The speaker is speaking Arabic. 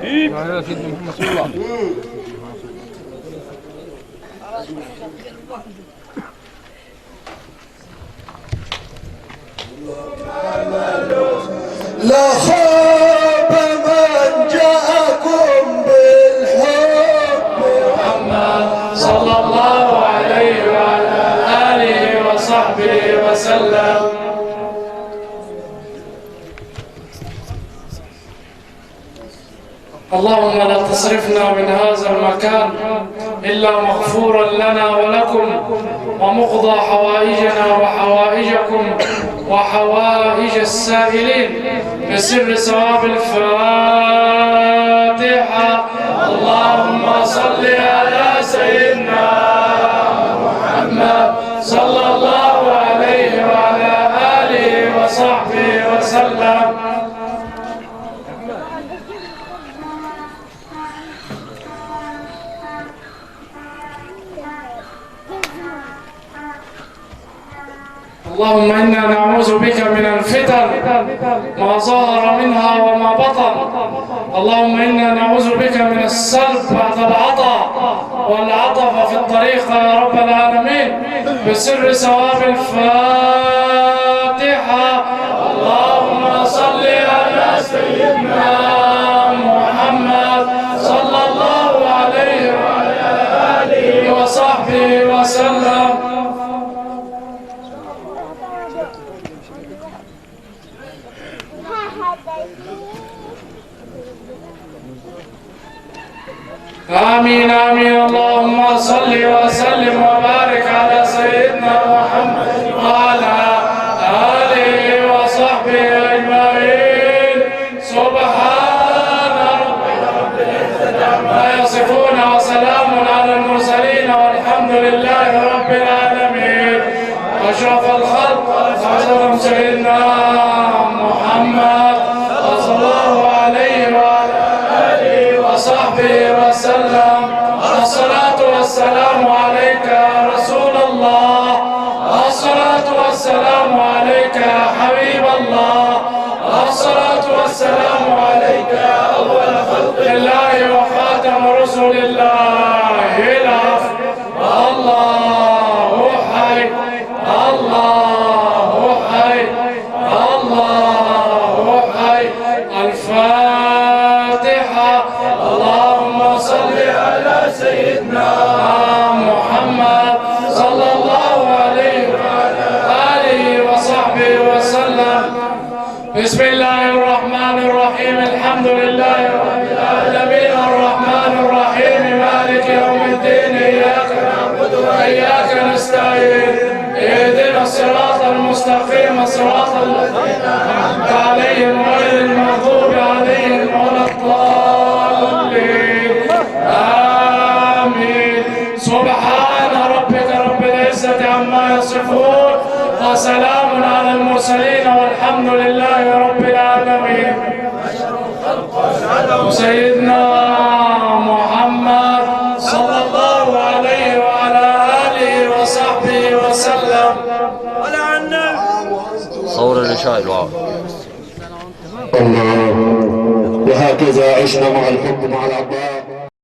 ايوه سيدنا محمد رسول الله. لا خاب من جاءكم بالحب محمد صلى الله عليه وعلى آله وصحبه وسلم. اللهم لا تصرفنا من هذا المكان إلا مغفورا لنا ولكم ومقضى حوائجنا وحوائجكم وحوائج السائلين بسر ثواب الفاتحة. اللهم صل على سيدنا محمد صلى الله عليه وعلى آله وصحبه وسلم. اللهم إنا نعوذ بك من الفتن ما ظهر منها وما بطن. اللهم إنا نعوذ بك من السلب بعد العطاء والعطف في الطريق يا رب العالمين بسر ثواب الفاتحة. اللهم صل على سيدنا محمد صلى الله عليه وعلى آله وصحبه وسلم. آمين آمين. اللهم صل وسلم وبارك على سيدنا محمد وعلى آله وصحبه أجمعين. سبحان ربك رب العزة عما يصفون وسلام على المرسلين والحمد لله رب العالمين. أشرف الخلق وأعظم سيدنا محمد صلى الله عليه وعلى آله وصحبه وسلم. الصلاة والسلام عليك يا رسول الله. الصلاة والسلام عليك يا حبيب الله. الصلاة والسلام عليك يا أول خلق الله وخاتم رسل الله العفو. الله حي الله حي الله حي. الفاتحة. اللهم صل على سيدنا محمد صلى الله عليه وعلى آله وصحبه وسلم. بسم الله الرحمن الرحيم. الحمد لله رب العالمين الرحمن الرحيم مالك يوم الدين. إياك نعبد وإياك نستعين. اهدنا الصراط المستقيم صراط الذين أنعمت عليهم غير المغضوب عليهم ولا الضالين. آمين. سبحان ربك رب العزة عما يصفون وسلام على المرسلين والحمد لله رب العالمين. سيدنا محمد صلى الله عليه وعلى آله وصحبه وسلم. صور العشاء الواو. الله. وهكذا عشنا مع الحب مع العباس.